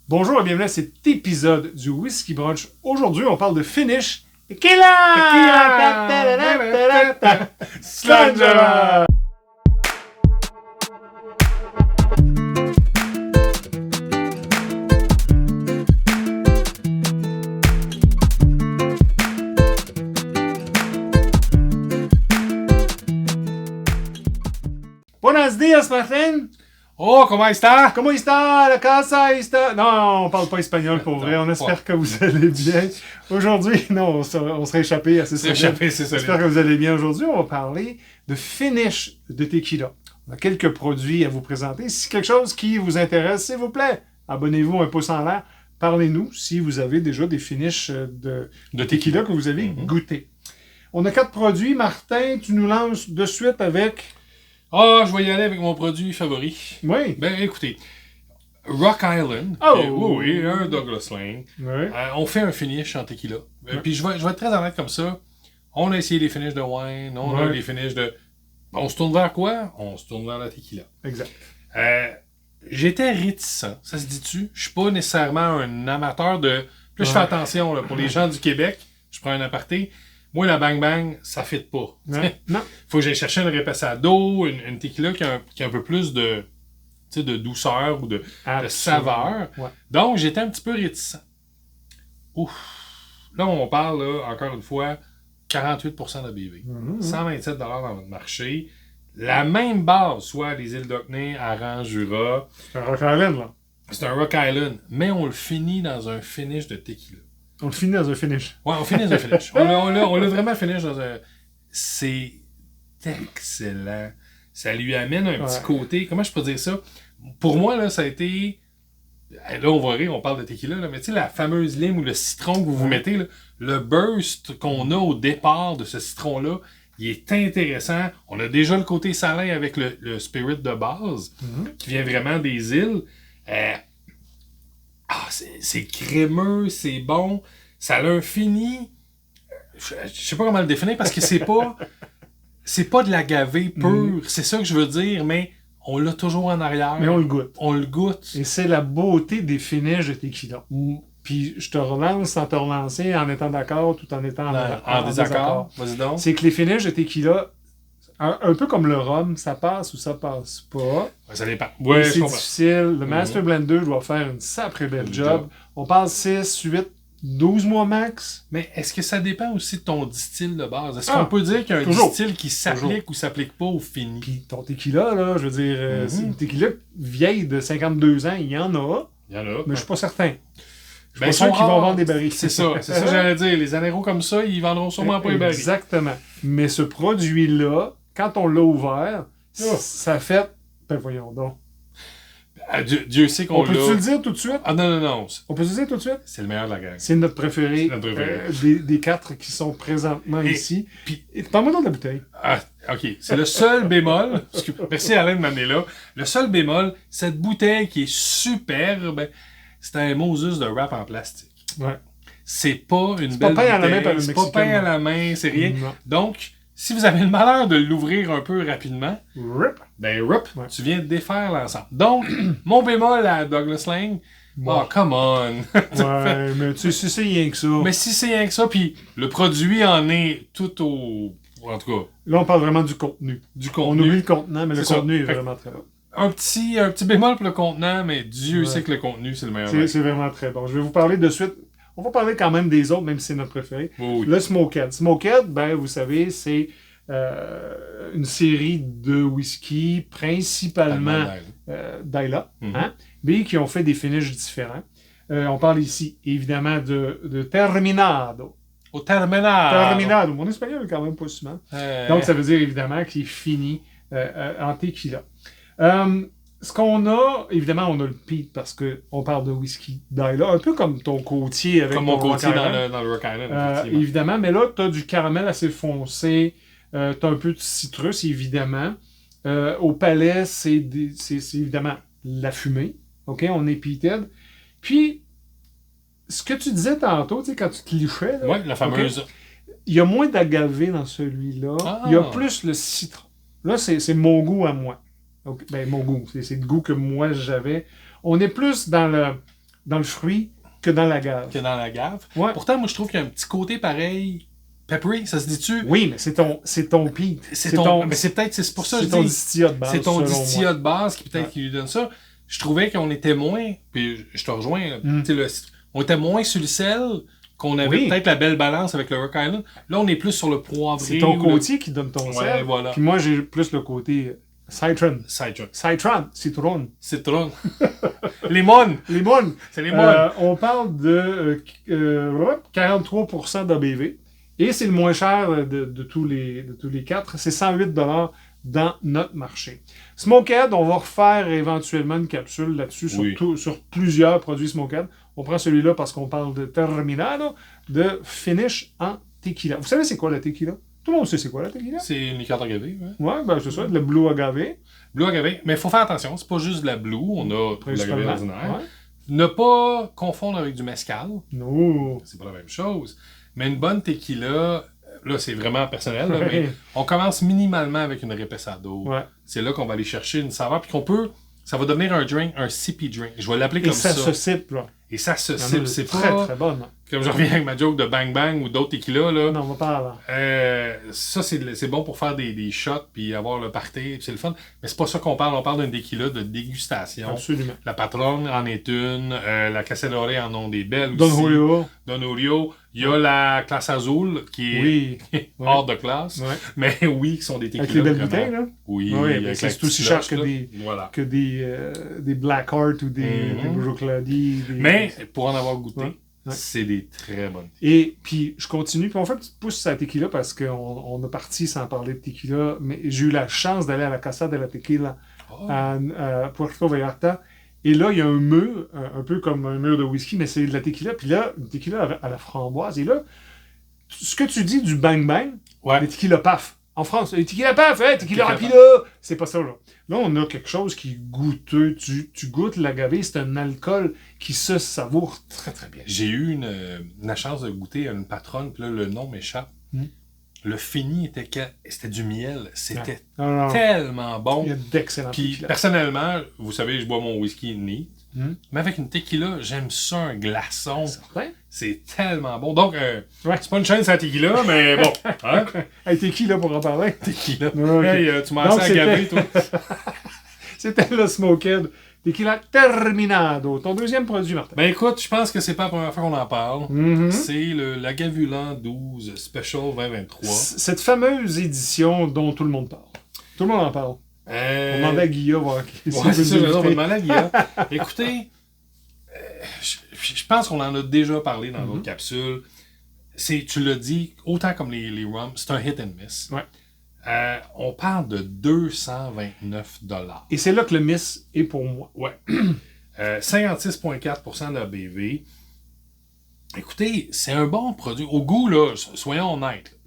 Bonjour et bienvenue à cet épisode du Whisky Brunch. Aujourd'hui, on parle de finish. Tequila! Slangera! Buenos días, Martin! Oh, comment está? Comment está? La casa está? Non, on parle pas espagnol pour vrai. On espère que vous allez bien. Aujourd'hui, non, on serait échappé assez solide. C'est solide. J'espère que vous allez bien. Aujourd'hui, on va parler de finish de tequila. On a quelques produits à vous présenter. Si quelque chose qui vous intéresse, s'il vous plaît, abonnez-vous, un pouce en l'air. Parlez-nous si vous avez déjà des finishes de tequila que vous avez goûté. On a 4 produits. Martin, tu nous lances de suite avec... Ah, je vais y aller avec mon produit favori. Oui. Ben, écoutez, Rock Island. Oh! Oui, un Douglas Lane. Oui. On fait un finish en tequila. Puis je vais être très honnête comme ça. On a essayé les finishes de wine, on a les finishes de... On se tourne vers quoi? On se tourne vers la tequila. Exact. J'étais réticent. Ça se dit-tu? Je suis pas nécessairement un amateur de... Plus je fais attention, là, pour les gens du Québec, je prends un aparté. Moi, la Bang Bang, ça fit pas. Non. Faut que j'aille chercher une reposado, une tequila qui a un peu plus de douceur ou de saveur. Ouais. Donc, j'étais un petit peu réticent. Ouf. Là, on parle, là, encore une fois, 48% d'ABV. 127$ dans votre marché. La même base, soit les îles d'Orkney, Aran, Jura. C'est un Rock Island, là. C'est un Rock Island. Mais on le finit dans un finish de tequila. On le finit dans un finish. Ouais, on finit dans un finish. On l'a vraiment finish dans un... C'est excellent. Ça lui amène un petit côté... Comment je peux dire ça? Pour moi, là, ça a été... Là, on va rire, on parle de tequila, là, mais tu sais, la fameuse lime ou le citron que vous mettez, là, le burst qu'on a au départ de ce citron-là, il est intéressant. On a déjà le côté salin avec le spirit de base, qui vient vraiment des îles. C'est crémeux, c'est bon. Ça a un fini... Je sais pas comment le définir parce que c'est pas de l'agave pur. C'est ça que je veux dire, mais on l'a toujours en arrière. Mais on le goûte. On le goûte. Et c'est la beauté des finishes de tequila. Puis je te relance sans te relancer en étant d'accord tout en étant en désaccord. Vas-y donc. C'est que les finishes de tequila, un peu comme le rhum, ça passe ou ça passe pas. Ouais, ça dépend. Ouais, c'est difficile. Le Master Blender doit faire une sacrée belle job. On parle 6, 8, 12 mois max. Mais est-ce que ça dépend aussi de ton distil de base? Est-ce qu'on peut dire qu'il y a un distil qui s'applique ou s'applique pas au fini? Puis ton tequila, là, je veux dire, c'est une tequila vieille de 52 ans, il y en a. Mais je suis pas certain. Je suis pas sûr qu'ils vont vendre des barils. C'est ça que j'allais dire. Les anéros comme ça, ils vendront sûrement pas les barils. Exactement. Mais ce produit-là, quand on l'a ouvert, ça fait... Ben voyons donc. Dieu sait qu'on l'a... On peut-tu le dire tout de suite? Ah non. On peut le dire tout de suite? C'est le meilleur de la gang. C'est notre préféré. Des 4 qui sont présentement ici. Puis, parle-moi donc de la bouteille. Ah, OK. C'est le seul bémol. Merci Alain de m'amener là. Le seul bémol, cette bouteille qui est superbe, c'est un Moses de wrap en plastique. Ouais. C'est pas une pas belle peint à la main par bouteille. le C'est pas Mexicain, peint à la main, c'est rien. Non. Donc, si vous avez le malheur de l'ouvrir un peu rapidement, tu viens de défaire l'ensemble. Donc, mon bémol à Douglas Lane, oh, come on! Ouais, mais tu sais, c'est rien que ça. Mais si c'est rien que ça, puis le produit en est tout au... En tout cas... Là, on parle vraiment du contenu. On oublie le contenant, mais le contenu est vraiment très bon. Un petit bémol pour le contenant, mais Dieu sait que le contenu, c'est le meilleur. C'est vraiment très bon. Je vais vous parler de suite. On va parler quand même des autres, même si c'est notre préféré. Oui. Le Smokehead. Smokehead, ben, vous savez, c'est une série de whisky, principalement d'Islay, mais qui ont fait des finishes différents. On parle ici, évidemment, de Terminado. Au Terminado. Mon espagnol est quand même pas souvent. Donc, ça veut dire, évidemment, qu'il est fini en tequila. Ce qu'on a, évidemment, on a le peat parce qu'on parle de whisky d'Islay, un peu comme ton côtier avec comme mon côtier dans le Rock Island. Évidemment, mais là, tu as du caramel assez foncé, tu as un peu de citrus, évidemment. Au palais, c'est évidemment la fumée. OK, on est peated. Puis, ce que tu disais tantôt, tu sais, quand tu te lichais, oui, la fameuse. Okay, il y a moins d'agave dans celui-là. Il y a plus le citron. Là, c'est mon goût à moi. Donc, ben, mon goût. C'est le goût que moi, j'avais. On est plus dans le... dans le fruit que dans l'agave. Que dans l'agave. Ouais. Pourtant, moi, je trouve qu'il y a un petit côté pareil. Peppery, ça se dit-tu? Oui, mais c'est ton peat. Mais c'est pour ça que je dis. C'est ton dis. distillat de base. C'est ton selon distillat moi. de base qui peut-être qui lui donne ça. Je trouvais qu'on était moins, puis je te rejoins, là, tu sais, on était moins sur le sel qu'on avait peut-être la belle balance avec le Rock Island. Là, on est plus sur le poivré. C'est ton côtier qui donne ton sel. Voilà. Puis moi, j'ai plus le côté citron. Citron. Citron. Limon. Limon. C'est limon. On parle de 43% d'ABV. Et c'est le moins cher de tous les quatre. C'est 108$ dans notre marché. Smokehead, on va refaire éventuellement une capsule là-dessus sur plusieurs produits Smokehead. On prend celui-là parce qu'on parle de Terminado, de finish en tequila. Vous savez c'est quoi la tequila? Tout le monde sait c'est quoi la tequila? C'est une liqueur d'agave. Ouais, ben c'est ça, de la Blue Agave. Blue Agave. Mais il faut faire attention, c'est pas juste de la Blue, on a de l'agave ordinaire. Ouais. Ne pas confondre avec du mezcal. Non. C'est pas la même chose. Mais une bonne tequila, là c'est vraiment personnel, là, mais on commence minimalement avec une reposado. Ouais. C'est là qu'on va aller chercher une saveur, puis ça va devenir un drink, un sippy drink. Je vais l'appeler comme ça. Et ça se sipe, là. Et ça se sipe, c'est très, pas... très bonne. Comme je reviens avec ma joke de Bang Bang ou d'autres tequilas, là. Non, on va pas avant. Ça, c'est bon pour faire des shots, puis avoir le party, puis c'est le fun. Mais c'est pas ça qu'on parle. On parle d'un tequila de dégustation. Absolument. La Patronne en est une. La Casadore en ont des belles aussi. Don Julio. Don Julio. Il y a la Classe Azul, qui est hors de classe. Ouais. Mais oui, qui sont des tequilas. Avec les belles vraiment. bouteilles, là? Oui, mais c'est aussi cher que des Blackheart ou des Brooklady. Mais pour en avoir goûté, c'est des très bonnes. Et puis, je continue. Puis on fait une petite pouce sur la tequila parce qu'on a parti sans parler de tequila. Mais j'ai eu la chance d'aller à la Casa de la Tequila à Puerto Vallarta. Et là, il y a un mur, un peu comme un mur de whisky, mais c'est de la tequila. Puis là, une tequila à la framboise. Et là, ce que tu dis du bang bang, les tequila paf. En France, les tequila paf, tequila rapida. C'est pas ça, là. Là, on a quelque chose qui est goûteux. Tu goûtes l'agave, c'est un alcool qui se savoure très, très bien. J'ai eu la chance de goûter à une patronne, puis là, le nom m'échappe. Le fini c'était du miel. C'était tellement bon. Il y a d'excellents Puis, personnellement, vous savez, je bois mon whisky neat. Mais avec une tequila, j'aime ça, un glaçon. C'est tellement bon. Donc, c'est pas une chaîne sans tequila, mais bon. Hein? Hey, t'es qui là pour en parler? Tequila. Okay. Hey, tu m'as assez agavé, toi. C'était le Smokehead. Tequila Terminado. Ton deuxième produit, Martin. Ben écoute, je pense que c'est pas la première fois qu'on en parle. C'est le Lagavulin 12 Special 2023. Cette fameuse édition dont tout le monde parle. Tout le monde en parle. On demandait à Guilla voir c'est ça, on va demander à Guilla. Écoutez, je pense qu'on en a déjà parlé dans d'autres capsules. Tu l'as dit, autant comme les rums, c'est un hit and miss. Ouais. On parle de 229$. Et c'est là que le miss est pour moi. Ouais. 56,4% d'ABV. Écoutez, c'est un bon produit. Au goût, là, soyons honnêtes.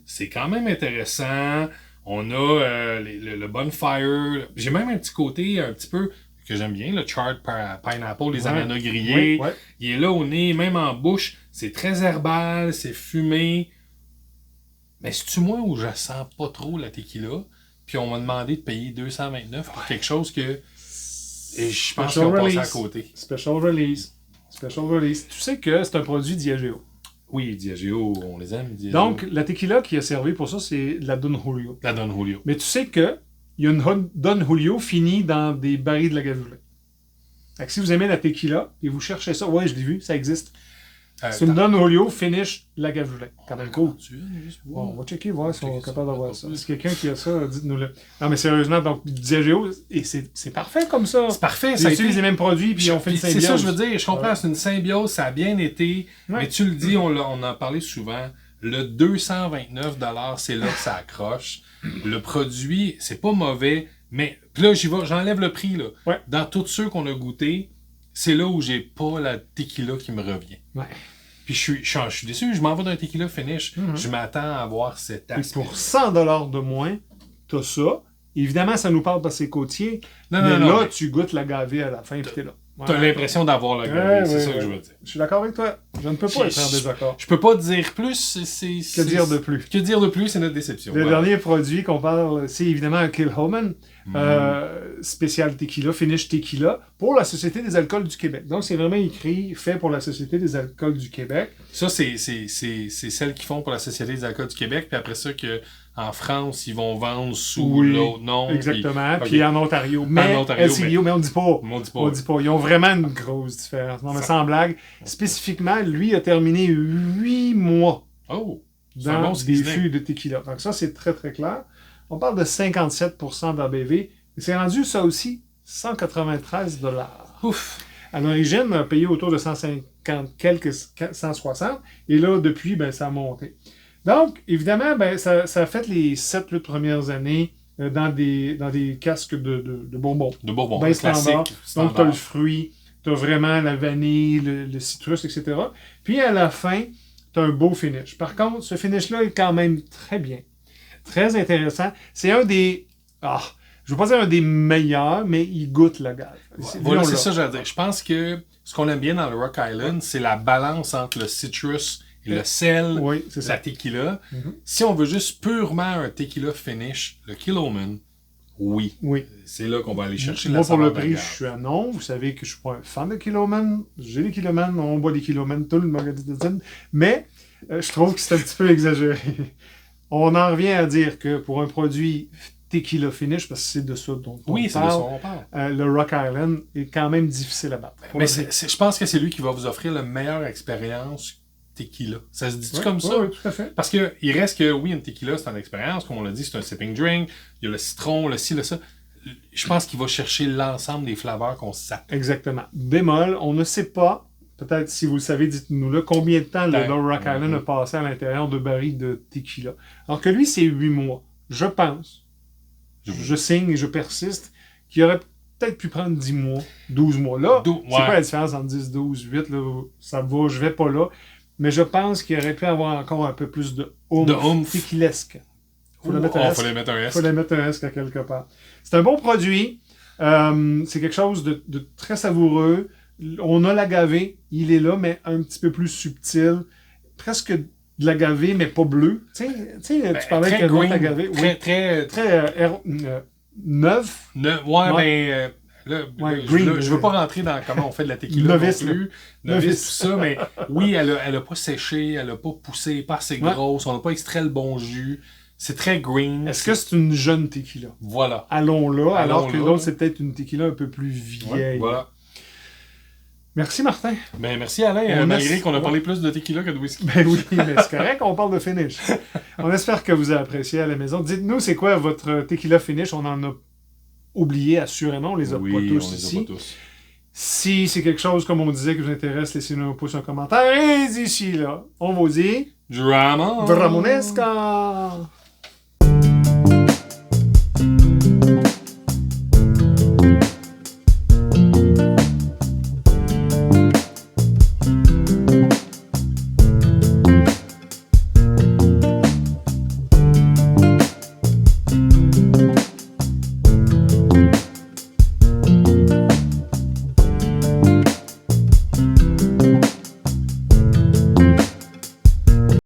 C'est quand même intéressant. On a le bonfire. J'ai même un petit côté un petit peu que j'aime bien, le charred pineapple, les ananas grillés. Ouais. Il est là au nez, même en bouche. C'est très herbal, c'est fumé. Mais c'est-tu moi où je sens pas trop la tequila? Puis on m'a demandé de payer 229$ pour quelque chose que... Et je pense qu'on passe à côté. Special release. Tu sais que c'est un produit Diageo. Oui, Diageo, on les aime, Diageo. Donc, la tequila qui a servi pour ça, c'est la Don Julio. La Don Julio. Mais tu sais que il y a une Don Julio finie dans des barils de Lagavulin. Fait que si vous aimez la tequila et vous cherchez ça, ouais, je l'ai vu, ça existe. C'est une Don Julio finish Lagavulin. Quand même cool. Bon, on va checker, voir si on est capable d'avoir ça. Si quelqu'un qui a ça, dites-nous-le. Non, mais sérieusement, donc, Diageo, et c'est parfait comme ça. C'est parfait. Ils utilisent les mêmes produits, puis on fait une symbiose. C'est ça, je veux dire. Je comprends, c'est une symbiose, ça a bien été. Ouais. Mais tu le dis, on en a parlé souvent. Le 229$, c'est là que ça accroche. Le produit, c'est pas mauvais, mais puis là, j'enlève le prix. Là. Ouais. Dans tous ceux qu'on a goûtés, c'est là où j'ai pas la tequila qui me revient. Ouais. Puis je suis déçu, je m'en vais d'un tequila finish. Je m'attends à avoir cet aspect. Et pour 100$ de moins, t'as ça. Évidemment, ça nous parle de ses côtiers. Mais là, tu goûtes l'agave à la fin, puis t'es là. T'as l'impression d'avoir l'agave, c'est ça que je veux dire. Je suis d'accord avec toi. Je ne peux pas être en désaccord. Je peux pas dire plus. Que dire de plus? Que dire de plus, c'est notre déception. Le dernier produit qu'on parle, c'est évidemment Kilchoman, spécial tequila, finish tequila, pour la Société des alcools du Québec. Donc, c'est vraiment écrit, fait pour la Société des alcools du Québec. Ça, c'est celle qu'ils font pour la Société des alcools du Québec, puis après ça, en France, ils vont vendre sous l'autre nom. Exactement. Puis en Ontario. Mais on ne dit pas. On dit pas. Ils ont vraiment une grosse différence. Non, mais sans blague. Spécifiquement, lui a terminé 8 mois dans des fûts de tequila. Donc ça, c'est très, très clair. On parle de 57% d'ABV. Et c'est rendu, ça aussi, 193 $. Ouf! À l'origine, on a payé autour de 150 quelques 160. Et là, depuis, ça a monté. Donc, évidemment, ça a fait les 7-8 premières années dans des casques de bonbons. De bonbons, classique. Donc, tu as le fruit, tu as vraiment la vanille, le citrus, etc. Puis, à la fin, tu as un beau finish. Par contre, ce finish-là est quand même très bien. Très intéressant. C'est un des... je ne veux pas dire un des meilleurs, mais il goûte l'agave. Voilà, c'est ça que j'allais dire. Je pense que ce qu'on aime bien dans le Rock Island, c'est la balance entre le citrus et le sel, la tequila. Mm-hmm. Si on veut juste purement un tequila finish, le Kilchoman, oui. C'est là qu'on va aller chercher la saveur. Moi, pour le prix, je suis un non. Vous savez que je suis pas un fan de Kilchoman. J'ai des Kilchoman, on boit des Kilchoman, tout le magasin. Mais je trouve que c'est un petit peu exagéré. On en revient à dire que pour un produit tequila finish, parce que c'est de ça dont on parle. Le Rock Island est quand même difficile à battre. Mais je pense que c'est lui qui va vous offrir la meilleure expérience tequila. Ça se dit-tu comme ça? Oui, tout à fait. Parce qu'il reste que, oui, une tequila, c'est une expérience. Comme on l'a dit, c'est un sipping drink. Il y a le citron, le ci, le ça. Je pense qu'il va chercher l'ensemble des flaveurs qu'on sent. Exactement. Bémol, on ne sait pas, peut-être si vous le savez, dites-nous-le, combien de temps le Rock Island a passé à l'intérieur de barils de tequila. Alors que lui, c'est 8 mois. Je pense, je signe et je persiste, qu'il aurait peut-être pu prendre 10 mois, 12 mois. Là, c'est quoi la différence entre 10, 12, 8? Là, ça va, je vais pas là. Mais je pense qu'il aurait pu avoir encore un peu plus de oomph tequilesque. Il faut le mettre un esque à quelque part. C'est un bon produit. C'est quelque chose de très savoureux. On a l'agave, il est là, mais un petit peu plus subtil. Presque de l'agave, mais pas bleu. Tu sais, tu parlais avec un autre agave. Très neuf. Je veux pas rentrer dans comment on fait de la tequila novice, tout ça, mais oui, elle a pas séché, elle a pas poussé, pas assez grosse, on n'a pas extrait le bon jus. C'est très green. Est-ce que c'est une jeune tequila? Voilà. Allons là, alors que l'autre, c'est peut-être une tequila un peu plus vieille. Voilà. Merci, Martin. Merci, Alain, malgré qu'on a parlé plus de tequila que de whisky. Oui, mais c'est correct, on parle de finish. On espère que vous avez apprécié à la maison. Dites-nous, c'est quoi votre tequila finish? On en a oublié, assurément, on les a pas tous ici. Si c'est quelque chose, comme on disait, qui vous intéresse, laissez-nous un pouce, un commentaire. Et d'ici là, on vous dit... Dramonesca!